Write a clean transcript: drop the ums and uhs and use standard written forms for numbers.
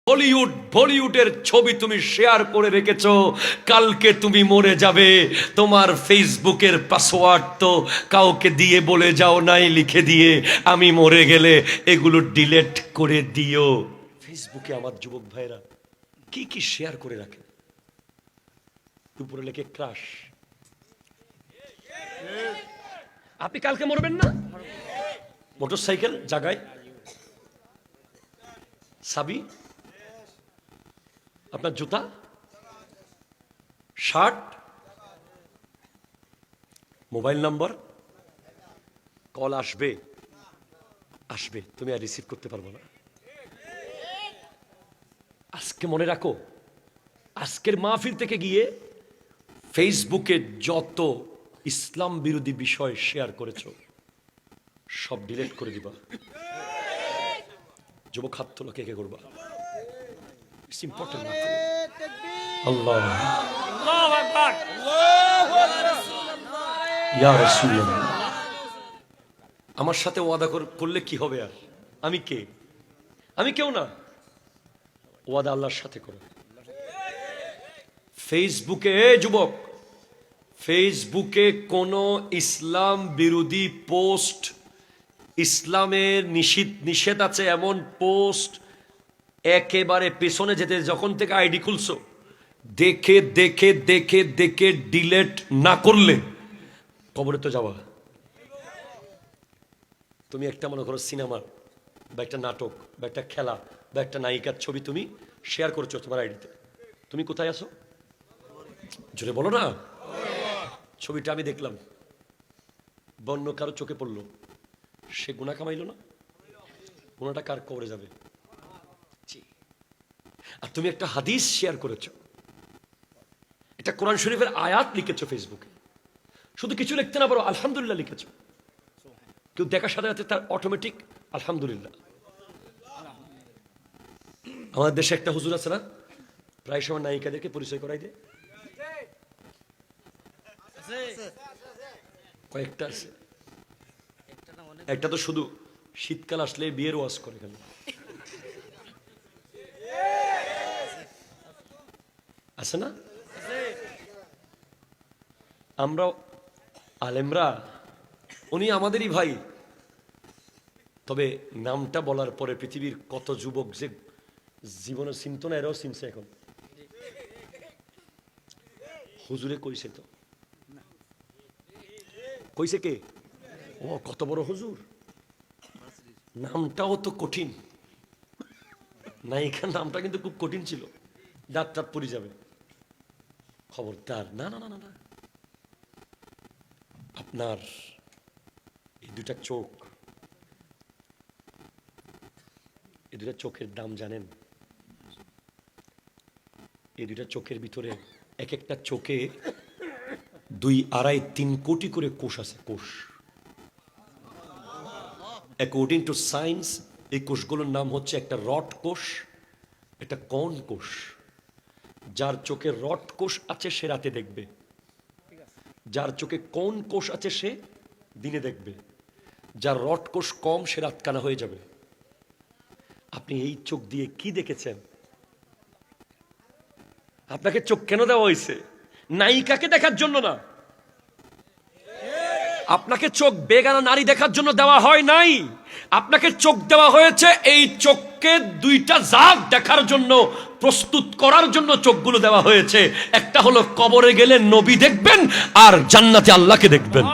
বলিউডের ছবি তুমি শেয়ার করে রেখেছো, কালকে তুমি মরে যাবে, তোমার ফেসবুকের পাসওয়ার্ড তো কাউকে দিয়ে বলে যাও নাই, লিখে দিয়ে আমি মরে গেলে এগুলো ডিলিট করে দিও। ফেসবুকে আমার যুবক ভাইরা কি কি শেয়ার করে রাখে, উপরে লেখে ক্রাশ। আপনি কালকে মরবেন না, মোটরসাইকেল জাগায় সাবি, আপনার জুতা, শার্ট, মোবাইল নাম্বার, কল আসবে, তুমি আর রিসিভ করতে পারবো না। আজকে মনে রাখো, আজকের মাহফিল থেকে গিয়ে ফেসবুকে যত ইসলাম বিরোধী বিষয় শেয়ার করেছো সব ডিলিট করে দিবা। যুবক হাত তোলা, কে কে করবা? ইটস ইম্পর্টেন্ট না? আল্লাহ আল্লাহু আকবার, ইয়া রাসূলুল্লাহ। আমার সাথে ওয়াদা করলে কি হবে? আর আমি কে? আমি কেউ না। ওয়াদা আল্লাহর সাথে করো। ফেসবুকে যুবক, ফেসবুকে কোনো ইসলাম বিরোধী পোস্ট, ইসলামের নিষেধ আছে এমন পোস্ট একেবারে পেছনে যেতে, যখন থেকে আইডি খুলছো দেখে দেখে দেখে দেখে ডিলিট না করলে কবরে তো যাওয়া। তুমি একটা মনে করো সিনেমা বা একটা নাটক বা একটা খেলা বা একটা নায়িকার ছবি তুমি শেয়ার করছো তোমার আইডিতে, তুমি কোথায় আছো? জোরে বলো না। ছবিটা আমি দেখলাম, বন্য কারো চোখে পড়লো, সে গুনাহ কামাইলো না? গুনাহটা কার কবরে যাবে? আর তুমি একটা হাদিস শেয়ার করেছো, একটা কোরআন শরীফের আয়াত লিখেছো ফেসবুকে, শুধু কিছু লিখতে না পারো আলহামদুলিল্লাহ লিখেছো, কেউ দেখার সাথে সাথে তার অটোমেটিক আলহামদুলিল্লাহ। আমাদের দেশে একটা হুজুর আছে না, প্রায় সময় নায়িকাদেরকে পরিচয় করাই দেয়, কয়েকটা আছে। একটা তো শুধু শীতকাল আসলে বিয়ের ওয়াজ করে খালি, আছে না? আমরা আলেমরা, উনি আমাদেরই ভাই, তবে নামটা বলার পরে পৃথিবীর কত যুবক যে জীবনে চিনত না, এরাও চিনছে এখন। হুজুরে কইছে তো, কইছে কে? ও কত বড় হুজুর, নামটাও তো কঠিন। নায়িকার নামটা কিন্তু খুব কঠিন ছিল, দাঁত টাত পড়ে যাবে। খবরদার, না না না না, আপনার এই দুটা চোখ, এই দুটা চোখের দাম জানেন? এই দুটা চোখের ভিতরে এক একটা চোখে 2, 2.5, 3 কোটি করে কোষ আছে। কোষ, অ্যাকর্ডিং টু সায়েন্স এই কোষগুলোর নাম হচ্ছে একটা রড কোষ, একটা কর্ন কোষ। যার চোখে রড কোষ আছে সে রাতে দেখবে, যার চোখে কর্ন কোষ আছে সে দিনে দেখবে, যার রড কোষ কম সে রাত কানা হয়ে যাবে। আপনি এই চোখ দিয়ে কি দেখেছেন? আপনাকে চোখ কেন দেওয়া হয়েছে? নায়িকাকে দেখার জন্য না, আপনাকে চোখ বেগানা নারী দেখার জন্য দেওয়া হয় নাই। আপনাকে চোখ দেওয়া হয়েছে এই চোখকে 2টা জাত দেখার জন্য, প্রস্তুত করার জন্য চোখগুলো দেওয়া হয়েছে। একটা হলো কবরে গেলে নবী দেখবেন, আর জান্নাতে আল্লাহকে দেখবেন।